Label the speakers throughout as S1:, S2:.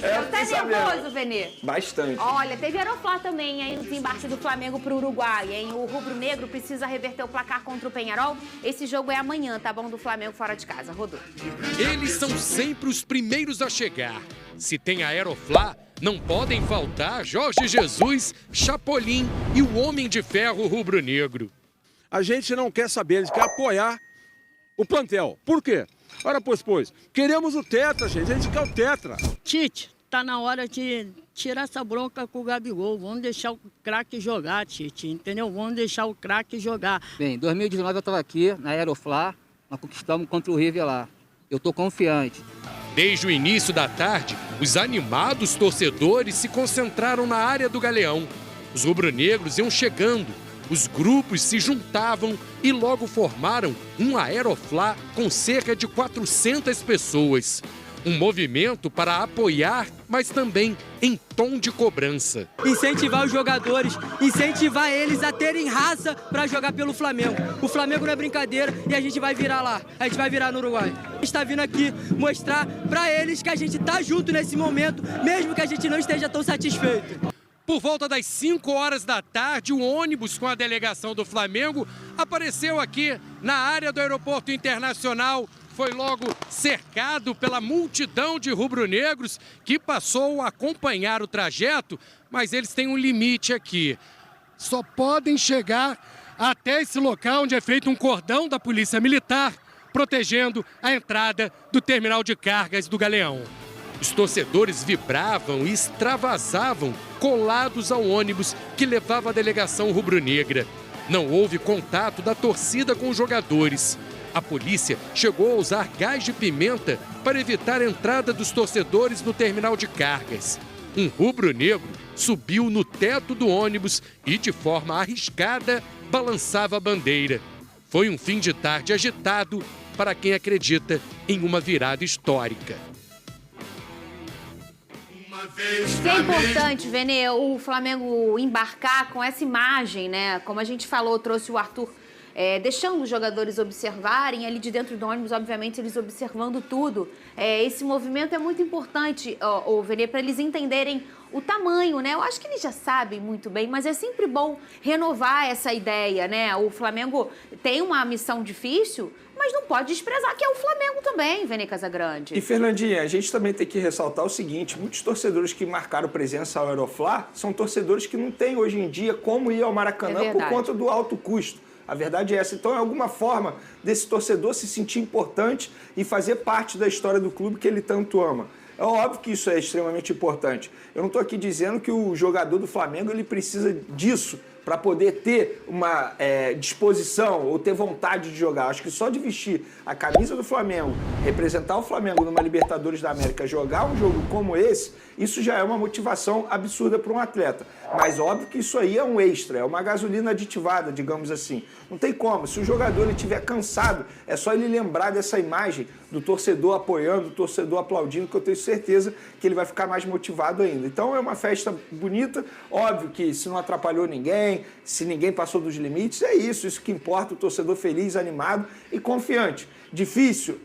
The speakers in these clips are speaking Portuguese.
S1: Tá nervoso, Venê?
S2: Bastante.
S1: Olha, teve Aeroflá também, hein? O desembarque do Flamengo pro Uruguai, hein? O rubro-negro precisa reverter o placar contra o Peñarol. Esse jogo é amanhã, tá bom? Do Flamengo fora de casa. Rodou.
S3: Eles são sempre os primeiros a chegar. Se tem Aeroflá, não podem faltar Jorge Jesus, Chapolin e o Homem de Ferro rubro-negro.
S4: A gente não quer saber, eles querem apoiar o plantel. Por quê? Ora, pois, queremos o Tetra, gente. A gente quer o Tetra.
S5: Tite, tá na hora de tirar essa bronca com o Gabigol. Vamos deixar o craque jogar, Tite, entendeu? Vamos deixar o craque jogar.
S6: Bem, em 2019 eu estava aqui na Aeroflá, nós conquistamos contra o River lá. Eu tô confiante.
S3: Desde o início da tarde, os animados torcedores se concentraram na área do Galeão. Os rubro-negros iam chegando, os grupos se juntavam e logo formaram um Aeroflá com cerca de 400 pessoas. Um movimento para apoiar, mas também em tom de cobrança.
S7: Incentivar os jogadores, incentivar eles a terem raça para jogar pelo Flamengo. O Flamengo não é brincadeira e a gente vai virar lá, a gente vai virar no Uruguai. A gente está vindo aqui mostrar para eles que a gente está junto nesse momento, mesmo que a gente não esteja tão satisfeito.
S3: Por volta das 5 horas da tarde, o ônibus com a delegação do Flamengo apareceu aqui na área do Aeroporto Internacional. Foi logo cercado pela multidão de rubro-negros que passou a acompanhar o trajeto, mas eles têm um limite aqui. Só podem chegar até esse local onde é feito um cordão da Polícia Militar, protegendo a entrada do terminal de cargas do Galeão. Os torcedores vibravam e extravasavam colados ao ônibus que levava a delegação rubro-negra. Não houve contato da torcida com os jogadores. A polícia chegou a usar gás de pimenta para evitar a entrada dos torcedores no terminal de cargas. Um rubro-negro subiu no teto do ônibus e, de forma arriscada, balançava a bandeira. Foi um fim de tarde agitado para quem acredita em uma virada histórica.
S1: Isso é importante, Venê, o Flamengo embarcar com essa imagem, né? Como a gente falou, trouxe o Arthur deixando os jogadores observarem ali de dentro do ônibus, obviamente eles observando tudo. Esse movimento é muito importante, Venê, para eles entenderem o tamanho, né? Eu acho que eles já sabem muito bem, mas é sempre bom renovar essa ideia, né? O Flamengo tem uma missão difícil, mas não pode desprezar que é o Flamengo também, Venê Casagrande.
S2: E, Fernandinha, a gente também tem que ressaltar o seguinte, muitos torcedores que marcaram presença ao Aeroflá são torcedores que não têm hoje em dia como ir ao Maracanã por conta do alto custo. A verdade é essa. Então, é alguma forma desse torcedor se sentir importante e fazer parte da história do clube que ele tanto ama. É óbvio que isso é extremamente importante. Eu não estou aqui dizendo que o jogador do Flamengo ele precisa disso para poder ter uma disposição ou ter vontade de jogar. Acho que só de vestir a camisa do Flamengo, representar o Flamengo numa Libertadores da América, jogar um jogo como esse, isso já é uma motivação absurda para um atleta. Mas óbvio que isso aí é um extra, é uma gasolina aditivada, digamos assim. Não tem como. Se o jogador estiver cansado, é só ele lembrar dessa imagem do torcedor apoiando, do torcedor aplaudindo, que eu tenho certeza que ele vai ficar mais motivado ainda. Então é uma festa bonita, óbvio que se não atrapalhou ninguém, se ninguém passou dos limites, é isso que importa, o torcedor feliz, animado e confiante. Difícil?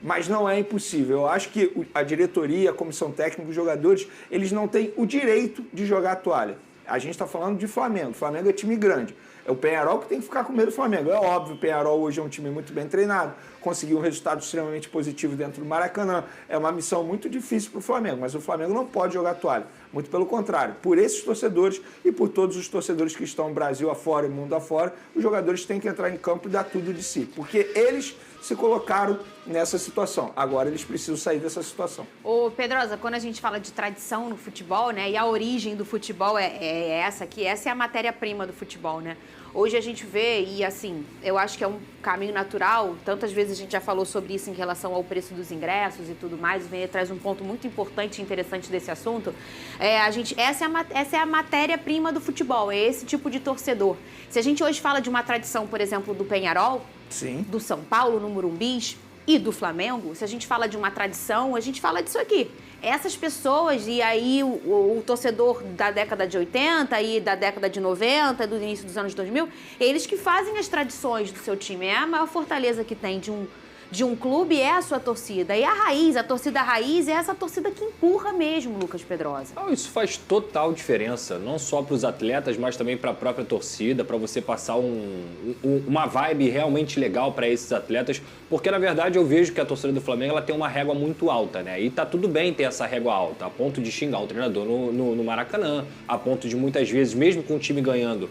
S2: Mas não é impossível. Eu acho que a diretoria, a comissão técnica, os jogadores, eles não têm o direito de jogar a toalha. A gente está falando de Flamengo. O Flamengo é time grande. É o Peñarol que tem que ficar com medo do Flamengo. É óbvio, o Peñarol hoje é um time muito bem treinado, conseguiu um resultado extremamente positivo dentro do Maracanã. É uma missão muito difícil para o Flamengo, mas o Flamengo não pode jogar toalha. Muito pelo contrário. Por esses torcedores e por todos os torcedores que estão no Brasil afora e mundo afora, os jogadores têm que entrar em campo e dar tudo de si. Porque eles se colocaram nessa situação. Agora eles precisam sair dessa situação.
S1: Ô, Pedrosa, quando a gente fala de tradição no futebol, né, e a origem do futebol é essa aqui, essa é a matéria-prima do futebol, né? Hoje a gente vê, e assim, eu acho que é um caminho natural, tantas vezes a gente já falou sobre isso em relação ao preço dos ingressos e tudo mais, o Venê traz um ponto muito importante e interessante desse assunto. Essa é a matéria-prima do futebol, é esse tipo de torcedor. Se a gente hoje fala de uma tradição, por exemplo, do Peñarol,
S2: sim,
S1: do São Paulo, no Morumbis, e do Flamengo, se a gente fala de uma tradição, a gente fala disso aqui. Essas pessoas, e aí o torcedor da década de 80 e da década de 90, do início dos anos 2000, eles que fazem as tradições do seu time. É a maior fortaleza que tem de de um clube é a sua torcida. E a torcida raiz é essa torcida que empurra mesmo, Lucas Pedrosa.
S8: Não, isso faz total diferença, não só para os atletas, mas também para a própria torcida, para você passar uma vibe realmente legal para esses atletas, porque na verdade eu vejo que a torcida do Flamengo ela tem uma régua muito alta, né? E tá tudo bem ter essa régua alta, a ponto de xingar o treinador no Maracanã, a ponto de muitas vezes, mesmo com o time ganhando,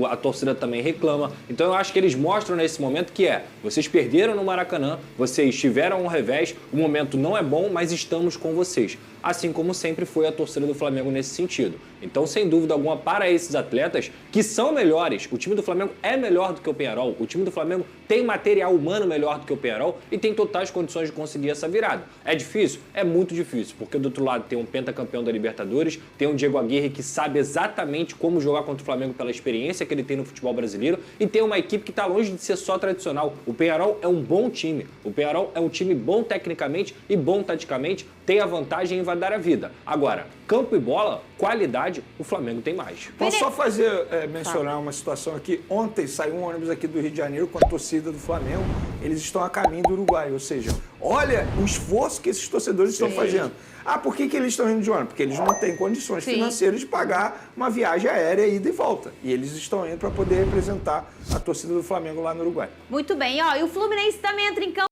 S8: a torcida também reclama. Então eu acho que eles mostram nesse momento que vocês perderam no Maracanã, vocês tiveram um revés, o momento não é bom, mas estamos com vocês. Assim como sempre foi a torcida do Flamengo nesse sentido. Então, sem dúvida alguma, para esses atletas que são melhores, o time do Flamengo é melhor do que o Peñarol, o time do Flamengo tem material humano melhor do que o Peñarol e tem totais condições de conseguir essa virada. É difícil? É muito difícil, porque do outro lado tem um pentacampeão da Libertadores, tem um Diego Aguirre que sabe exatamente como jogar contra o Flamengo pela experiência que ele tem no futebol brasileiro e tem uma equipe que está longe de ser só tradicional. O Peñarol é um bom time, o Peñarol é um time bom tecnicamente e bom taticamente, tem a vantagem e vai dar a vida. Agora, campo e bola, qualidade, o Flamengo tem mais.
S2: Posso só mencionar uma situação aqui? Ontem saiu um ônibus aqui do Rio de Janeiro com a torcida do Flamengo. Eles estão a caminho do Uruguai, ou seja, olha o esforço que esses torcedores estão fazendo. Por que eles estão indo de ônibus? Porque eles não têm condições financeiras de pagar uma viagem aérea ida e volta. E eles estão indo para poder representar a torcida do Flamengo lá no Uruguai.
S1: Muito bem, e o Fluminense também entra em campo.